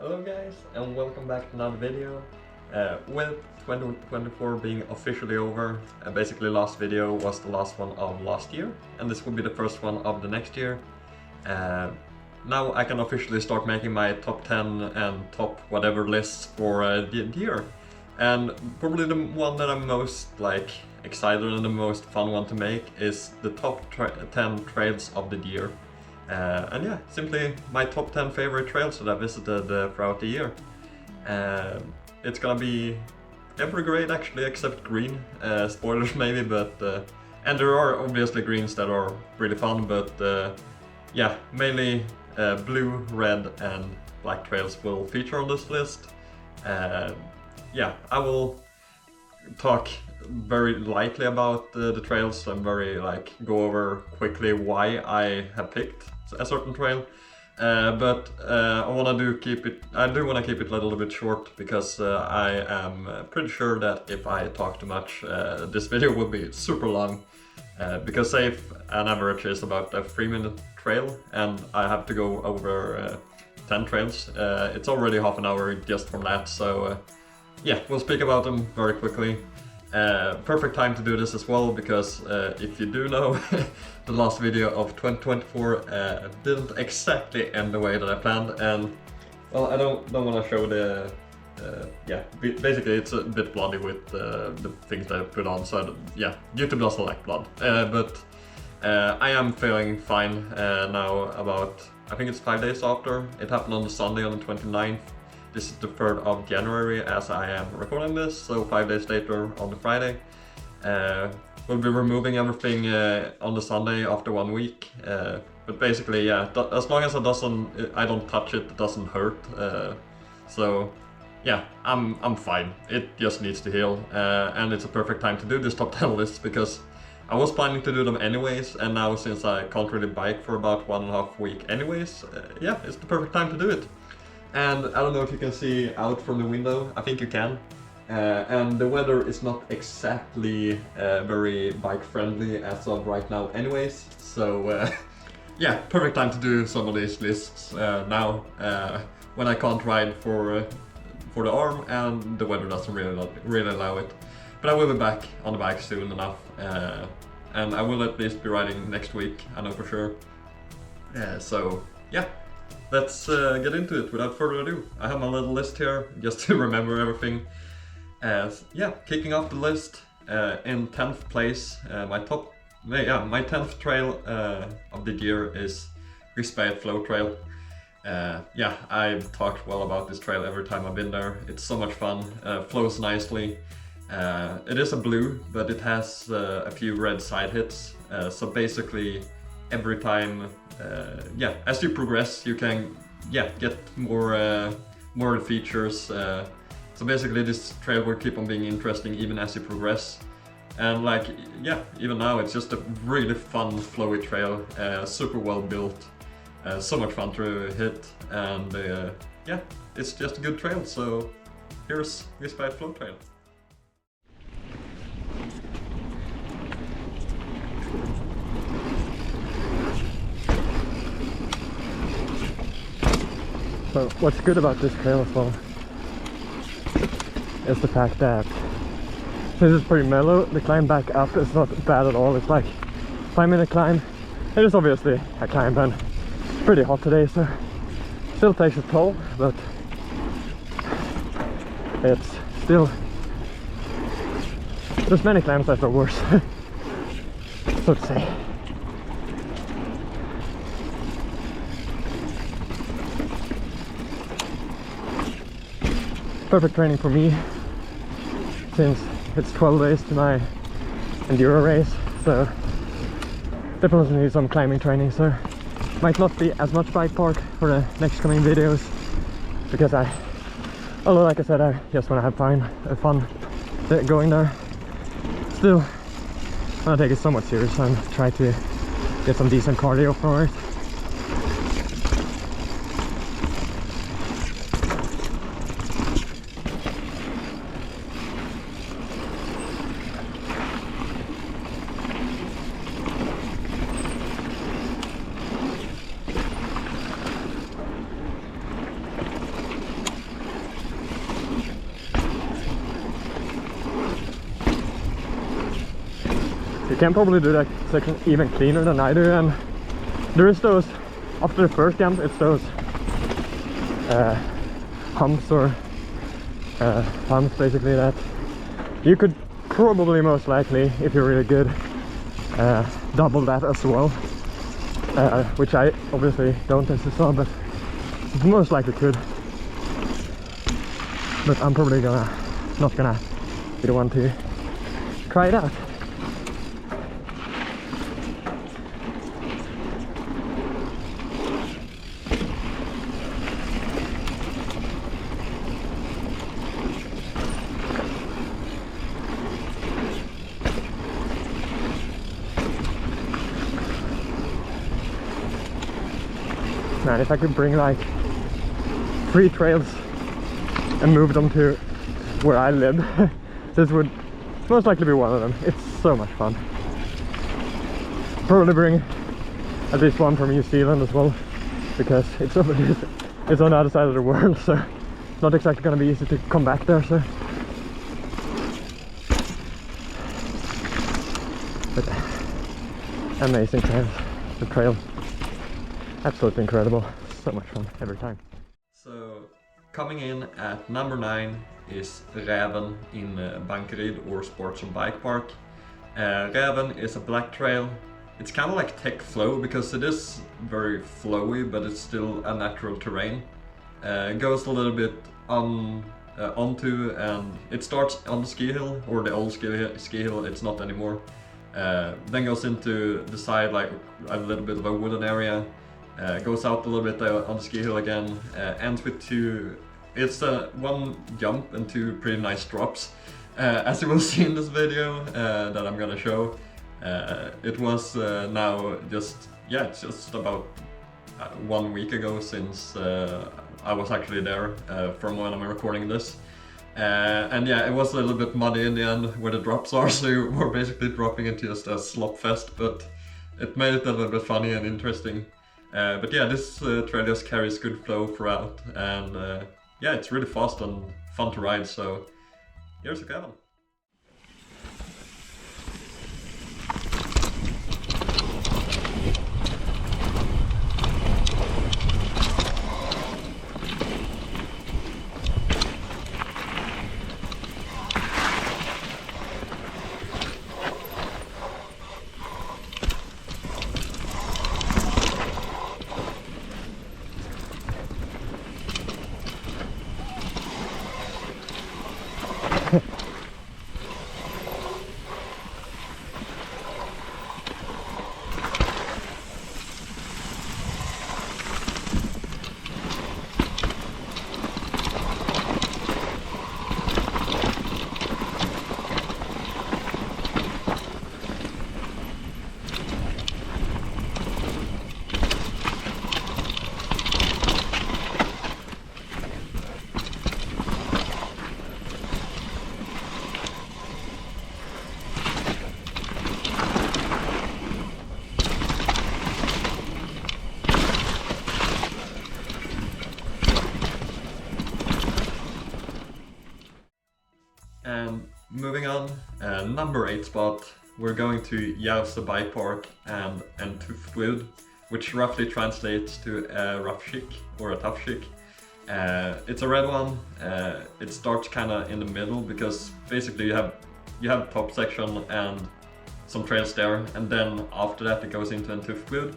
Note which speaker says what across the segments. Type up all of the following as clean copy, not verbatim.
Speaker 1: Hello guys, and welcome back to another video. With 2024 being officially over, basically last video was the last one of last year, and this will be the first one of the next year. Now I can officially start making my top 10 and top whatever lists for the year. And probably the one that I'm most excited and the most fun one to make is the top 10 trails of the year. And yeah, simply my top 10 favorite trails that I visited throughout the year. It's gonna be every grade actually except green, spoilers maybe, but and there are obviously greens that are really fun, but yeah, mainly blue, red and black trails will feature on this list. Yeah, I will talk very lightly about the trails and go over quickly why I have picked a certain trail, but I do want to keep it a little bit short because I am pretty sure that if I talk too much, this video will be super long, because say if an average is about a 3-minute trail and I have to go over 10 trails, it's already half an hour just from that, so yeah, we'll speak about them very quickly. Perfect time to do this as well, because if you do know, the last video of 2024 didn't exactly end the way that I planned, and well, I don't want to show the yeah, basically it's a bit bloody with the things that I put on, so yeah, YouTube doesn't like blood, but I am feeling fine now. About, I think it's 5 days after. It happened on the Sunday on the 29th. This is the 3rd of January as I am recording this, so 5 days later on the Friday. We'll be removing everything on the Sunday after 1 week. But basically, yeah, as long as I don't touch it, it doesn't hurt. So yeah, I'm fine. It just needs to heal, and it's a perfect time to do this top 10 list because I was planning to do them anyways, and now since I can't really bike for about 1.5 weeks anyways, yeah, it's the perfect time to do it. And I don't know if you can see out from the window, I think you can. And the weather is not exactly very bike friendly as of right now anyways. So yeah, perfect time to do some of these lists now, when I can't ride for the arm and the weather doesn't really allow it. But I will be back on the bike soon enough, and I will at least be riding next week, I know for sure. So yeah. Let's get into it without further ado. I have my little list here just to remember everything. Yeah, kicking off the list, in 10th place, my 10th trail of the year is Risberget Flow Trail. Yeah, I've talked well about this trail every time I've been there. It's so much fun, flows nicely. It is a blue, but it has a few red side hits, so basically every time, yeah, as you progress, you can get more features. So basically, this trail will keep on being interesting even as you progress. And yeah, even now it's just a really fun, flowy trail, super well built, so much fun to hit, and yeah, it's just a good trail. So here's Risberget Flow Trail.
Speaker 2: So what's good about this trail as well is the fact that since it's pretty mellow, the climb back up is not bad at all. It's like 5-minute climb. It is obviously a climb, and it's pretty hot today, so still takes a toll, but it's still, there's many climbs that are worse, so to say. Perfect training for me since it's 12 days to my Enduro race, so definitely need some climbing training. So might not be as much bike park for the next coming videos because although like I said, I just want to have fun going there, still I want to take it somewhat serious and try to get some decent cardio for it. can probably do that section even cleaner than I do, and there is those, after the first jump, it's those humps or bumps basically that you could probably most likely, if you're really good, double that as well, which I obviously don't as you saw, but most likely could. But I'm probably not gonna be the one to try it out. Man, if I could bring like 3 trails and move them to where I live, this would most likely be one of them. It's so much fun. Probably bring at least one from New Zealand as well, because it's on the other side of the world, so it's not exactly going to be easy to come back there. So, but amazing trails. The trail, absolutely incredible. So much fun every time.
Speaker 1: So coming in at number 9 is Räven in Bankeryd or Sports and Bike Park. Räven is a black trail. It's kind of like tech flow because it is very flowy, but it's still a natural terrain. It goes a little bit onto, and it starts on the ski hill, or the old ski hill, it's not anymore. Then goes into the side, like a little bit of a wooden area. Goes out a little bit on the ski hill again, ends with 2, it's one jump and 2 pretty nice drops. As you will see in this video that I'm gonna show, it was now just, yeah, it's just about 1 week ago since I was actually there from when I'm recording this. And yeah, it was a little bit muddy in the end where the drops are, so we're basically dropping into just a slop fest, but it made it a little bit funny and interesting. But yeah, this trail just carries good flow throughout, and yeah, it's really fast and fun to ride, so here's a Räven. And moving on, number 8 spot, we're going to Dyalla Bike Park and Tufwud, which roughly translates to a rough chic or a tough chic. It's a red one. It starts kind of in the middle because basically you have top section and some trails there, and then after that it goes into Tufwud.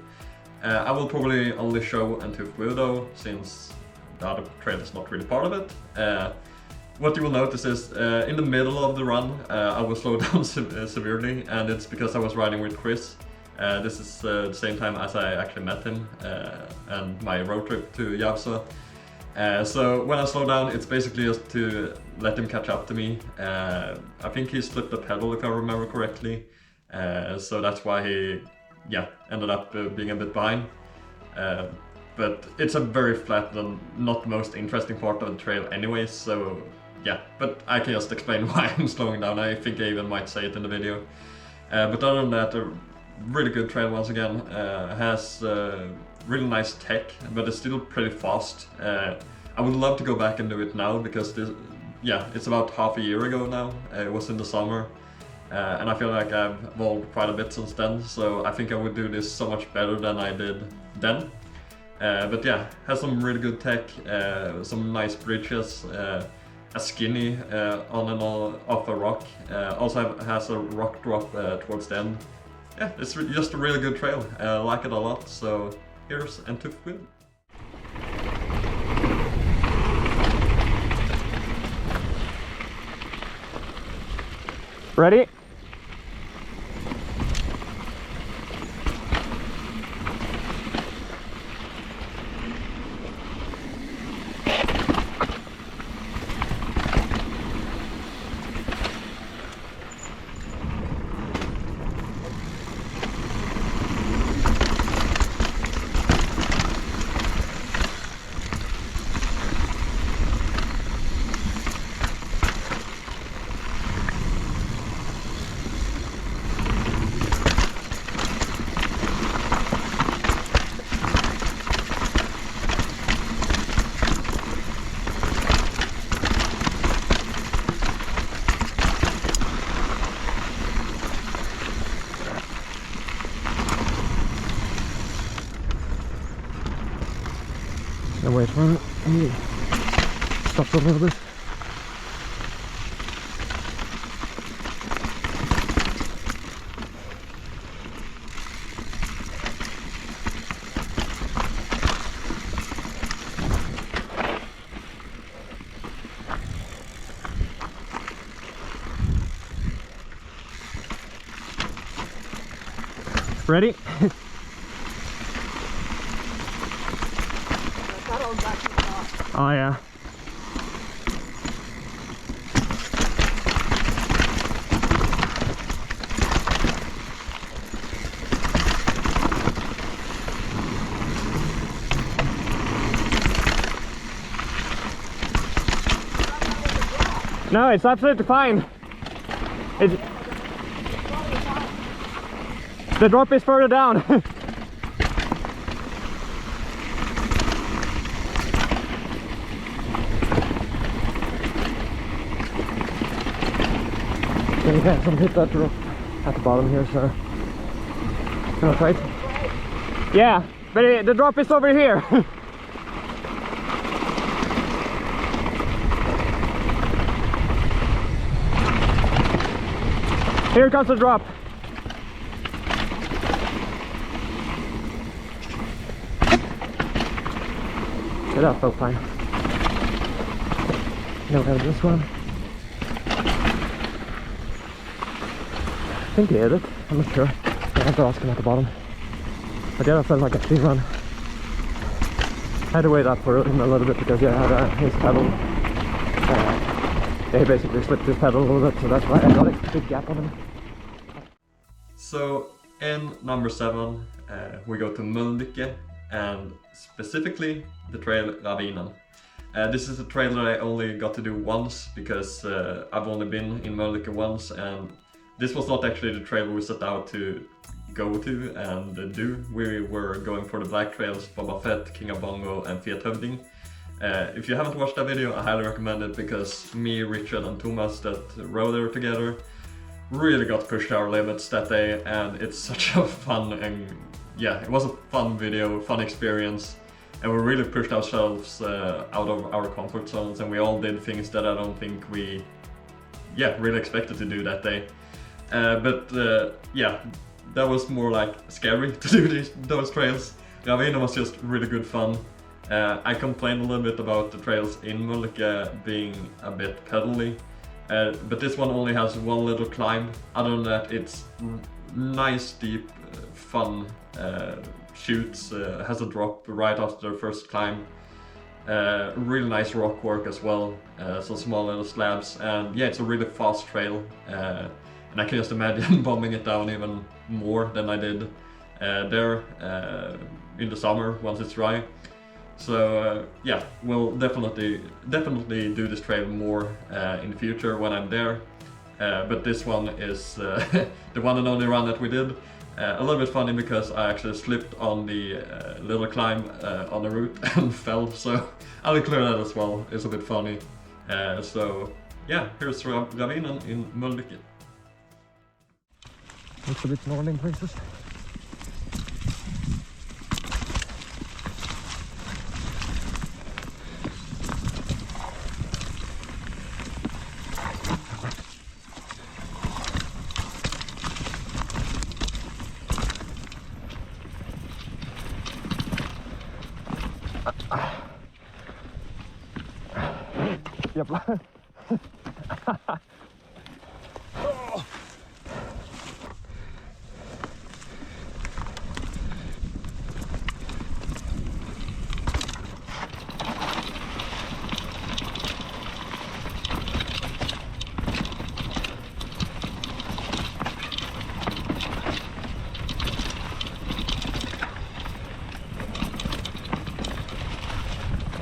Speaker 1: I will probably only show Tufwud though, since the other trail is not really part of it. What you will notice is in the middle of the run I will slow down severely, and it's because I was riding with Chris. This is the same time as I actually met him and my road trip to Dyalla. So when I slow down, it's basically just to let him catch up to me. I think he slipped a pedal if I remember correctly, so that's why he ended up being a bit behind. But it's a very flat and not the most interesting part of the trail anyways, so yeah, but I can just explain why I'm slowing down. I think I even might say it in the video. But other than that, a really good trail once again. Has really nice tech, but it's still pretty fast. I would love to go back and do it now because it's about half a year ago now. It was in the summer. and I feel like I've evolved quite a bit since then, so I think I would do this so much better than I did then. But yeah, has some really good tech, some nice bridges, a skinny on and off a rock, also has a rock drop towards the end. Yeah, it's just a really good trail, I like it a lot, so here's Enduro Wheel.
Speaker 2: Ready? Now wait for it. Stop a little bit. Ready? Oh yeah. No, it's absolutely fine. The drop is further down. You can't hit that drop at the bottom here, so can I try it? Yeah, but the drop is over here. Here comes the drop. Yeah, that felt fine. Now we have this one. I think he hit it, I'm not sure. I have to ask him at the bottom. But yeah, that felt like a clean run. I had to wait up for him a little bit because yeah, I had his pedal. Yeah, he basically slipped his pedal a little bit, so that's why I got a big gap on him.
Speaker 1: So in number 7 we go to Mölnlycke, and specifically the trail Ravinen. This is a trail that I only got to do once because I've only been in Mölnlycke once, and this was not actually the trail we set out to go to and do. We were going for the black trails, Boba Fett, King of Bongo and Fiat Hövding. If you haven't watched that video, I highly recommend it because me, Richard and Thomas that rode there together really got pushed our limits that day, and it's such a fun and yeah, it was a fun video, fun experience, and we really pushed ourselves out of our comfort zones, and we all did things that I don't think we really expected to do that day. But yeah, that was more like scary to do those trails. Ravinen was just really good fun. I complained a little bit about the trails in Mölnlycke being a bit pedally, but this one only has one little climb. Other than that, it's nice, deep, fun chutes, has a drop right after the first climb. Really nice rock work as well, some small little slabs, and yeah, it's a really fast trail. And I can just imagine bombing it down even more than I did there in the summer once it's dry. So yeah, we'll definitely do this trail more in the future when I'm there. But this one is the one and only run that we did. A little bit funny because I actually slipped on the little climb on the route and fell, so I'll include that as well. It's a bit funny. So yeah, here's Ravinen in Mölnlycke.
Speaker 2: Looks a bit gnarly in places. Yep.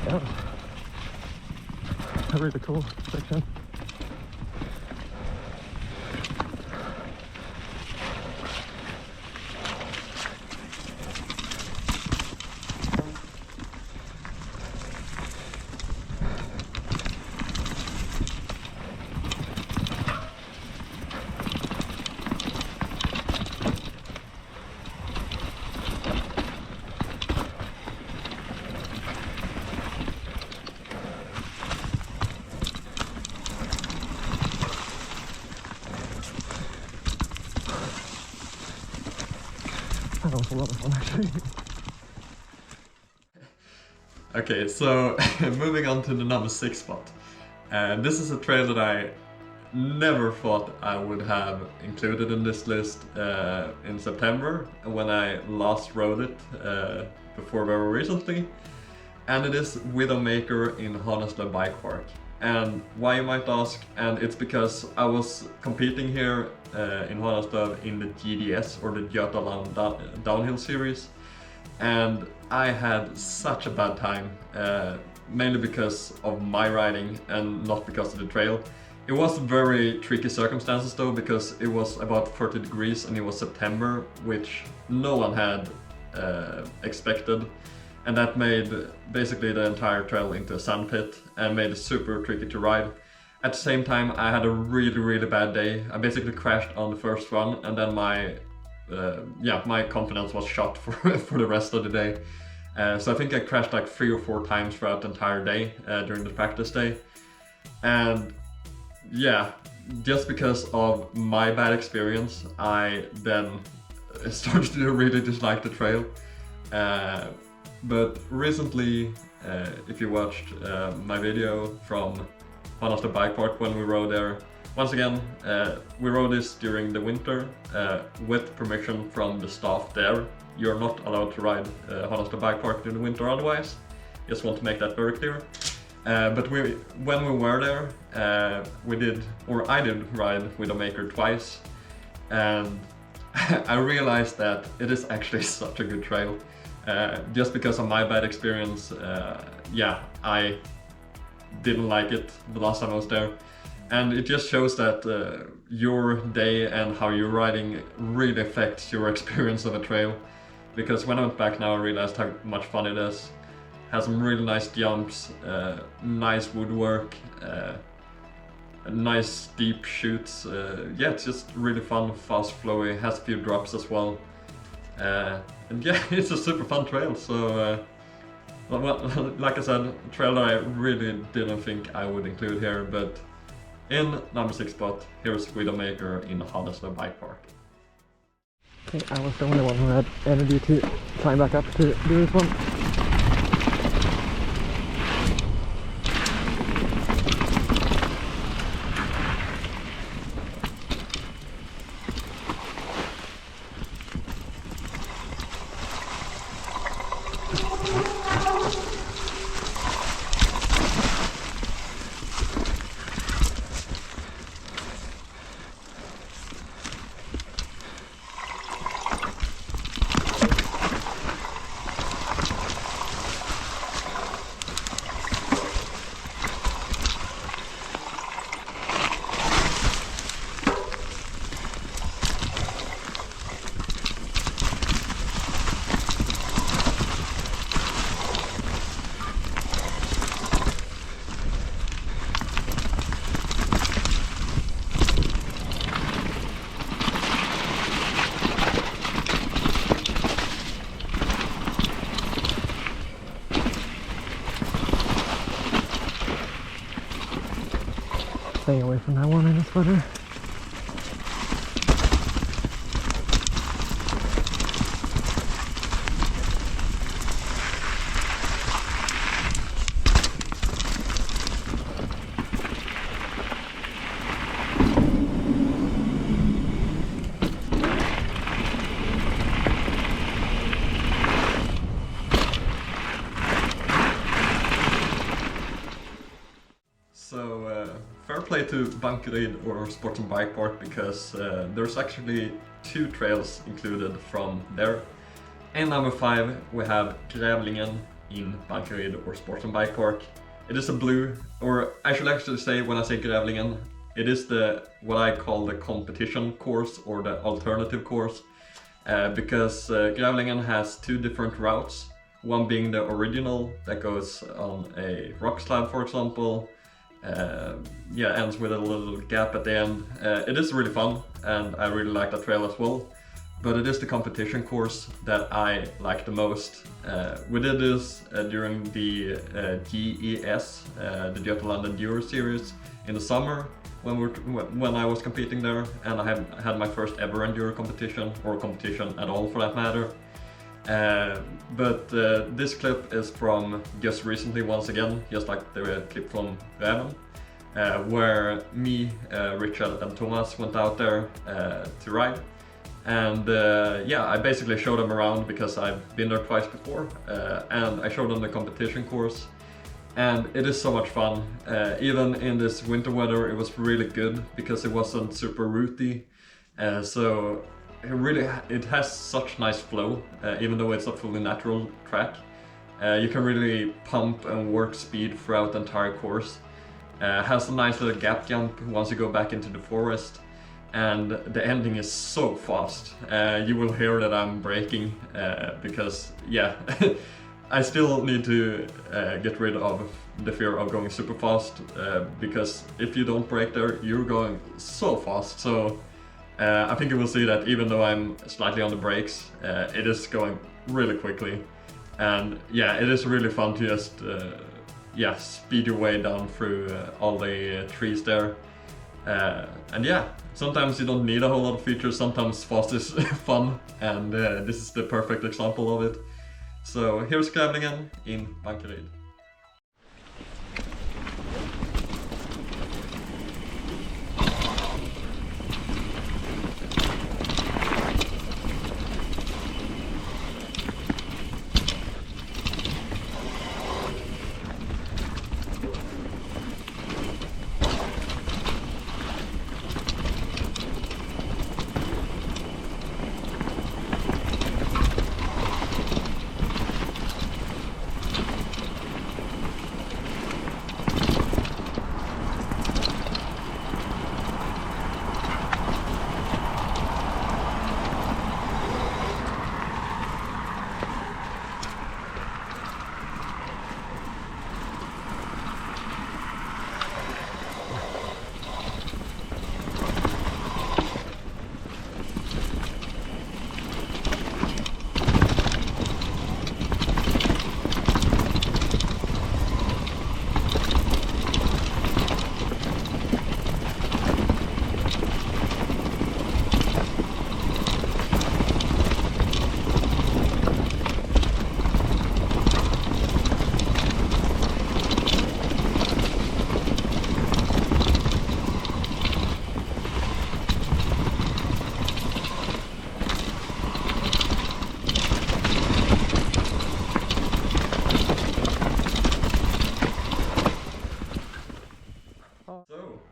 Speaker 2: Yeah. A really cool section. That was a lot of fun actually.
Speaker 1: Okay, so moving on to the number 6 spot. This is a trail that I never thought I would have included in this list in September when I last rode it before very recently. And it is Widowmaker in Honestly Bike Park. And why, you might ask? And it's because I was competing here in Honestly in the GDS, or the Dyalla downhill series, and I had such a bad time, mainly because of my riding and not because of the trail. It was very tricky circumstances though, because it was about 30 degrees and it was September, which no one had expected. And that made basically the entire trail into a sand pit and made it super tricky to ride. At the same time, I had a really bad day. I basically crashed on the first run, and then my confidence was shot for the rest of the day. So I think I crashed like 3 or 4 times throughout the entire day during the practice day. And yeah, just because of my bad experience, I then started to really dislike the trail. But recently, if you watched my video from Honestly Bike Park when we rode there, once again, we rode this during the winter with permission from the staff there. You're not allowed to ride Honestly Bike Park in the winter otherwise. Just want to make that very clear. But when we were there, I did ride Widowmaker twice, and I realized that it is actually such a good trail. Just because of my bad experience, I didn't like it the last time I was there. And it just shows that your day and how you're riding really affects your experience of a trail. Because when I went back now, I realized how much fun it is. Has some really nice jumps, nice woodwork, nice steep shoots. Yeah, it's just really fun, fast flowy, has a few drops as well. And yeah, it's a super fun trail, so like I said, a trail that I really didn't think I would include here, but in number 6 spot, here's Widowmaker in Honestly Bike Park.
Speaker 2: Okay, I was the only one who had energy to climb back up to do this one. staying away from that one in a sweater.
Speaker 1: Fair play to Bankeryd or Sports and Bike Park, because there's actually 2 trails included from there. And number 5 we have Grävlingen in Bankeryd or Sports and Bike Park. It is a blue, or I should actually say, when I say Grävlingen, it is what I call the competition course or the alternative course, because Grävlingen has 2 different routes. One being the original that goes on a rock slab, for example. Ends with a little gap at the end. It is really fun, and I really like that trail as well. But it is the competition course that I like the most. We did this during the GES, the Dyalla Enduro series, in the summer when I was competing there, and I had my first ever enduro competition, or competition at all for that matter. But this clip is from just recently, once again, just like the clip from Räven, where me, Richard and Thomas went out there to ride. And I basically showed them around because I've been there twice before, and I showed them the competition course. And it is so much fun. Even in this winter weather it was really good because it wasn't super rooty. So it has such nice flow, even though it's a fully natural track. You can really pump and work speed throughout the entire course. Has a nice little gap jump once you go back into the forest, and the ending is so fast. You will hear that I'm braking because I still need to get rid of the fear of going super fast, because if you don't brake there, you're going so fast. So I think you will see that even though I'm slightly on the brakes, it is going really quickly. And it is really fun to just speed your way down through all the trees there. Sometimes you don't need a whole lot of features, sometimes fast is fun, and this is the perfect example of it. So here's Grävlingen in Bankeryd.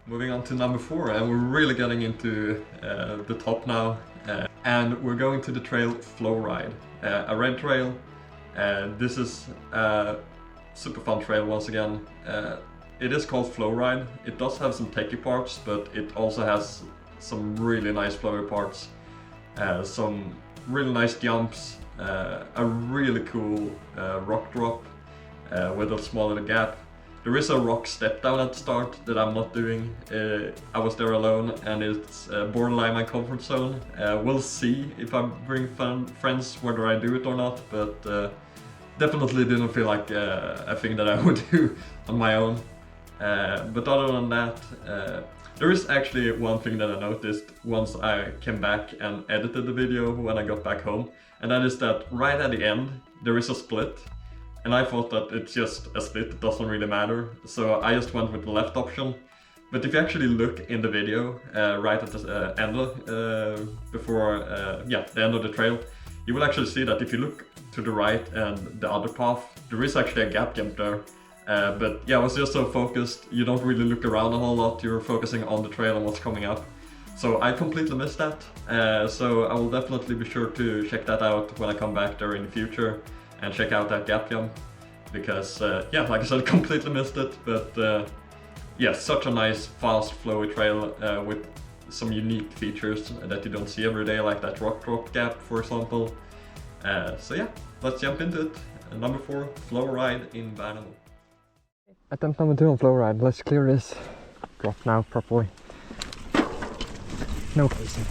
Speaker 1: Moving on to number 4, and we're really getting into the top now, and we're going to the trail Flow Ride, a red trail. This is a super fun trail once again. It is called Flow Ride. It does have some techie parts, but it also has some really nice flowy parts, some really nice jumps, a really cool rock drop with a small little gap. There is a rock step down at the start that I'm not doing. I was there alone, and it's borderline my comfort zone. We'll see if I bring friends whether I do it or not, but definitely didn't feel like a thing that I would do on my own. But other than that, there is actually one thing that I noticed once I came back and edited the video when I got back home, and that is that right at the end there is a split, and I thought that it's just a split, it doesn't really matter, so I just went with the left option. But if you actually look in the video, right at the end of, the end of the trail, you will actually see that if you look to the right and the other path, there is actually a gap jump there. But yeah, I was just so focused, you don't really look around a whole lot, you're focusing on the trail and what's coming up. So I completely missed that, so I will definitely be sure to check that out when I come back there in the future and check out that gap jump, because yeah, like I said, completely missed it, but yeah, such a nice, fast, flowy trail with some unique features that you don't see every day, like that rock drop gap, for example. So yeah, let's jump into it. Number 4, flow ride in Värnamo.
Speaker 2: Attempt number 2 on flow ride. Let's clear this drop now properly. No pacing.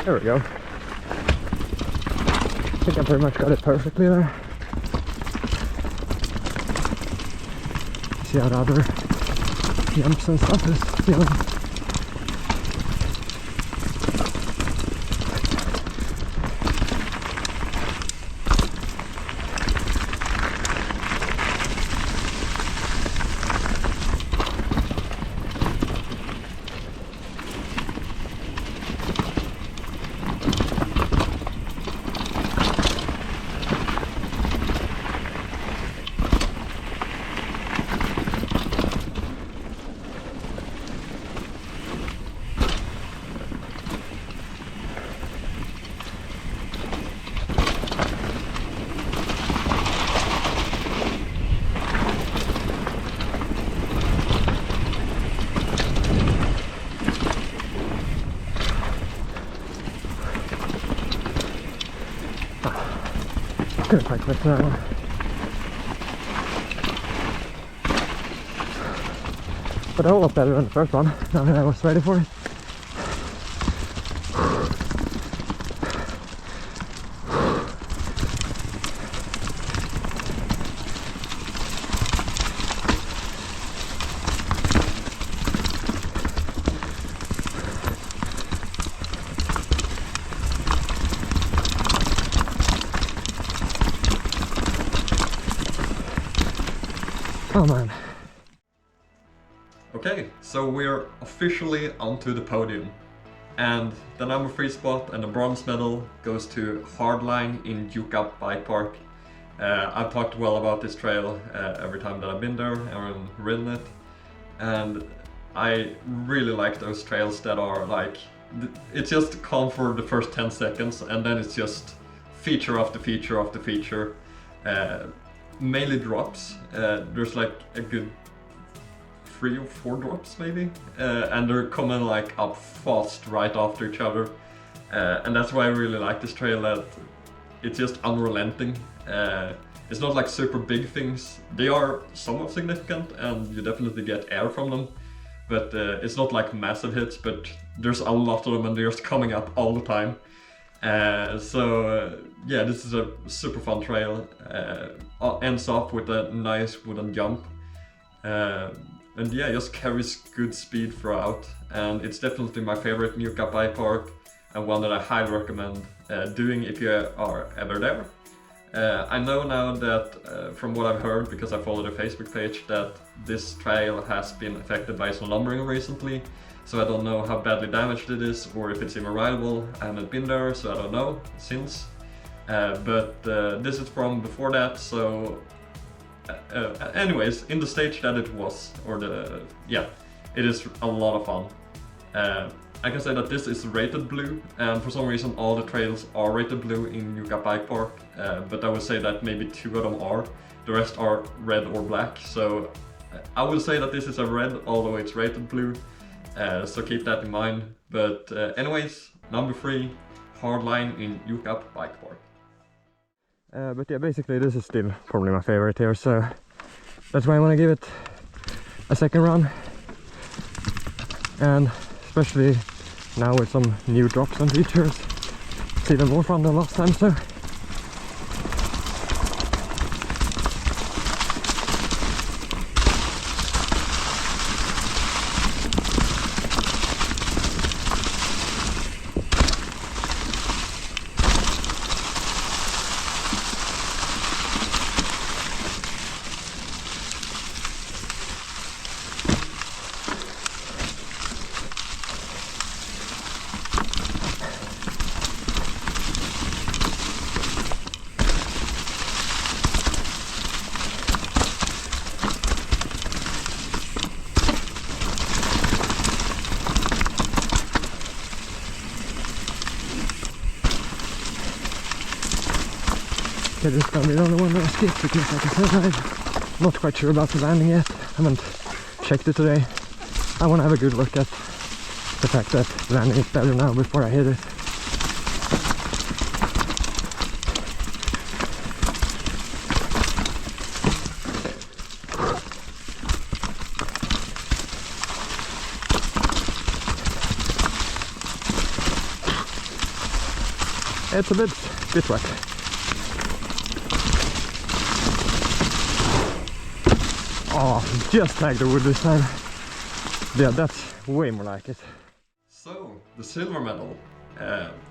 Speaker 2: There we go. I think I pretty much got it perfectly there. See how the other jumps and stuff is feeling. Couldn't quite click that one. But a whole lot better than the first one, now that I was ready for it. Oh man.
Speaker 1: Okay, so we're officially onto the podium. And the number 3 spot and the bronze medal goes to Hardline in Dyalla Bike Park. I've talked well about this trail every time that I've been there and ridden it. And I really like those trails that are like, it's just calm for the first 10 seconds and then it's just feature after feature after feature. Mainly drops. There's like a good 3 or 4 drops maybe, and they're coming like up fast right after each other, and that's why I really like this trail, that it's just unrelenting. It's not like super big things, they are somewhat significant and you definitely get air from them, but it's not like massive hits, but there's a lot of them and they're just coming up all the time. Yeah, this is a super fun trail. Ends off with a nice wooden jump, and yeah, just carries good speed throughout, and it's definitely my favorite Dyalla Bike Park and one that I highly recommend doing if you are ever there. I know now that from what I've heard, because I follow the Facebook page, that this trail has been affected by some lumbering recently. So I don't know how badly damaged it is or if it's even rideable. I haven't been there, so I don't know since. But this is from before that, so anyways, in the stage that it was, it is a lot of fun. I can say that this is rated blue, and for some reason all the trails are rated blue in Dyalla Bike Park, but I would say that maybe 2 of them are. The rest are red or black, so I will say that this is a red, although it's rated blue. So keep that in mind. But anyways, number 3, Hardline in Dyalla Bike Park.
Speaker 2: But yeah, basically this is still probably my favorite here, so That's why I want to give it a second run, and especially now with some new drops and features, it's even more fun than last time. So okay, this is gonna be the only one that I skip because, like I said, I'm not quite sure about the landing yet. I haven't checked it today. I want to have a good look at the fact that the landing is better now before I hit it. It's a bit wet. Oh, just like the wood this time. Yeah, that's way more like it.
Speaker 1: So, the silver medal.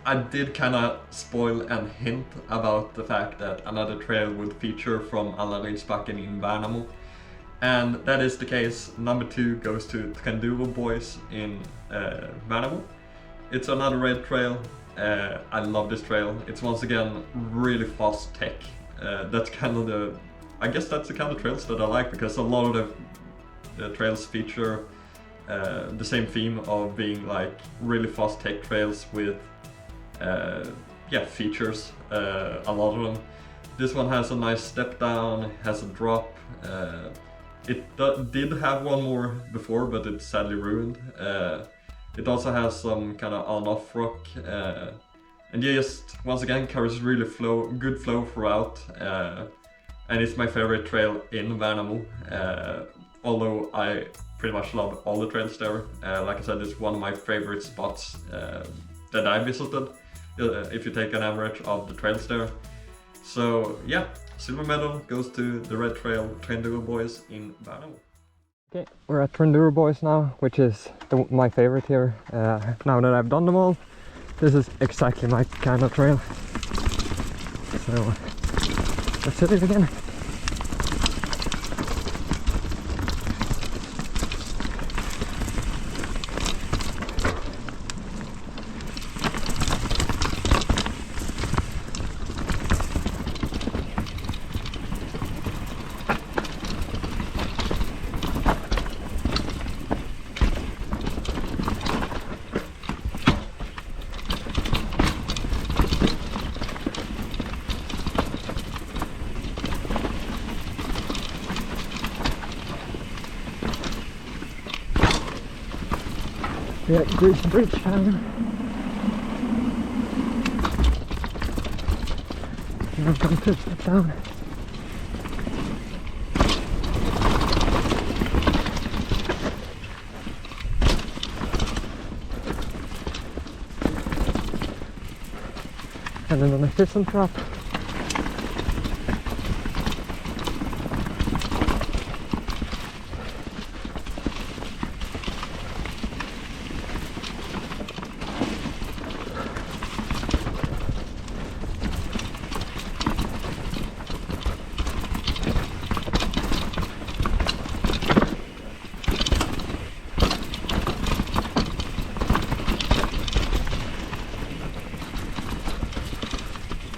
Speaker 1: I did kind of spoil and hint about the fact that another trail would feature from Allaridsbacken in Värnamo. And that is the case. Number 2 goes to Enduro Boys in Värnamo. It's another red trail. I love this trail. It's once again really fast tech. That's kind of I guess that's the kind of trails that I like, because a lot of the trails feature the same theme of being like really fast tech trails with features, a lot of them. This one has a nice step down, has a drop. It did have one more before, but it's sadly ruined. It also has some kind of on-off rock, and just once again carries really good flow throughout. And it's my favorite trail in Värnamo, although I pretty much love all the trails there. Like I said, it's one of my favorite spots that I visited, if you take an average of the trails there. So yeah, silver medal goes to the red trail, Enduro Boys in Värnamo.
Speaker 2: Okay, we're at Enduro Boys now, which is my favorite here. Now that I've done them all, this is exactly my kind of trail. So let's hit it again. Yeah, there's a bridge down. And I'm going to step down. And then on a piston drop.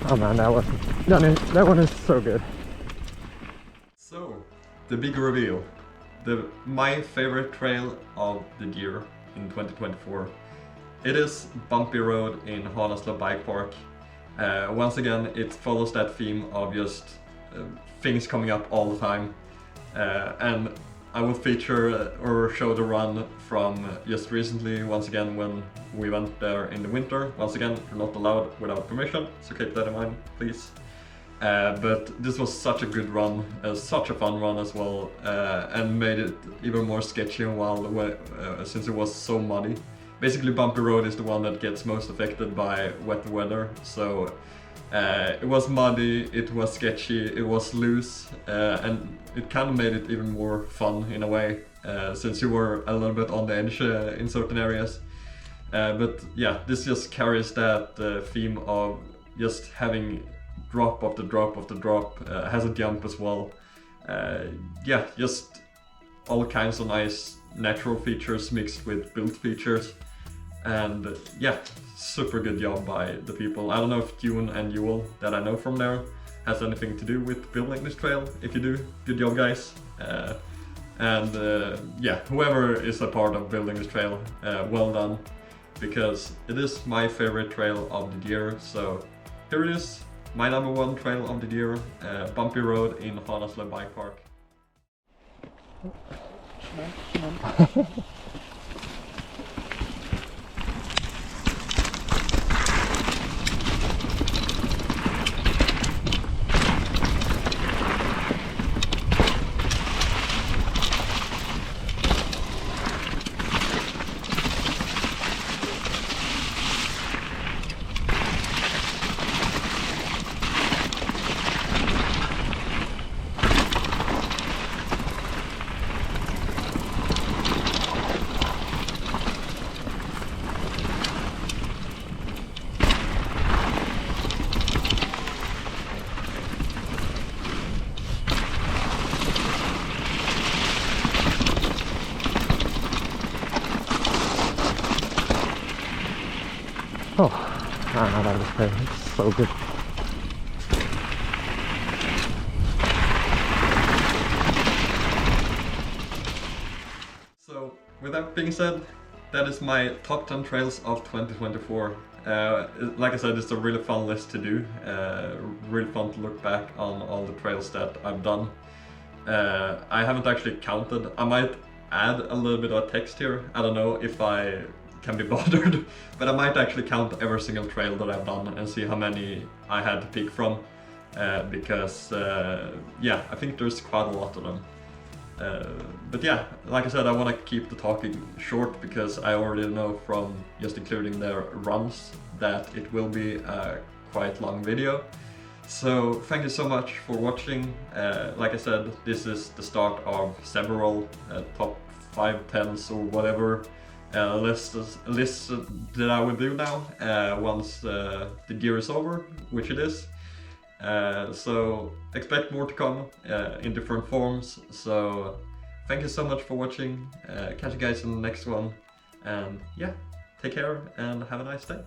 Speaker 2: Oh man, that one is so good.
Speaker 1: So, the big reveal. My favorite trail of the year in 2024. It is Bumpy Road in Hanasla Bike Park. Once again, it follows that theme of just things coming up all the time. And I will feature or show the run from just recently, once again when we went there in the winter. Once again, you're not allowed without permission, so keep that in mind, please. But this was such a good run, such a fun run as well, and made it even more sketchy since it was so muddy. Basically, bumpy road is the one that gets most affected by wet weather, so it was muddy, it was sketchy, it was loose, and it kind of made it even more fun in a way, since you were a little bit on the edge in certain areas. But yeah, this just carries that theme of just having drop of the drop of the drop, has a jump as well. Yeah, just all kinds of nice natural features mixed with built features. And yeah, super good job by the people. I don't know if June and Yule that I know from there has anything to do with building this trail. If you do, good job guys. Yeah, whoever is a part of building this trail, well done. Because it is my favorite trail of the year. So here it is, my #1 trail of the year, bumpy road in Hanasle Bike Park.
Speaker 2: Oh, that was great. It's so good.
Speaker 1: So, with that being said, that is my top 10 trails of 2024. Like I said, it's a really fun list to do. Really fun to look back on all the trails that I've done. I haven't actually counted. I might add a little bit of text here. I don't know if I can be bothered, but I might actually count every single trail that I've done and see how many I had to pick from, because yeah, I think there's quite a lot of them. But yeah, like I said, I want to keep the talking short because I already know from just including their runs that it will be a quite long video. So thank you so much for watching. Like I said, this is the start of several top 5, 10s or whatever lists that I will do now once the year is over, which it is. So expect more to come in different forms. So thank you so much for watching. Catch you guys in the next one, and yeah, take care and have a nice day.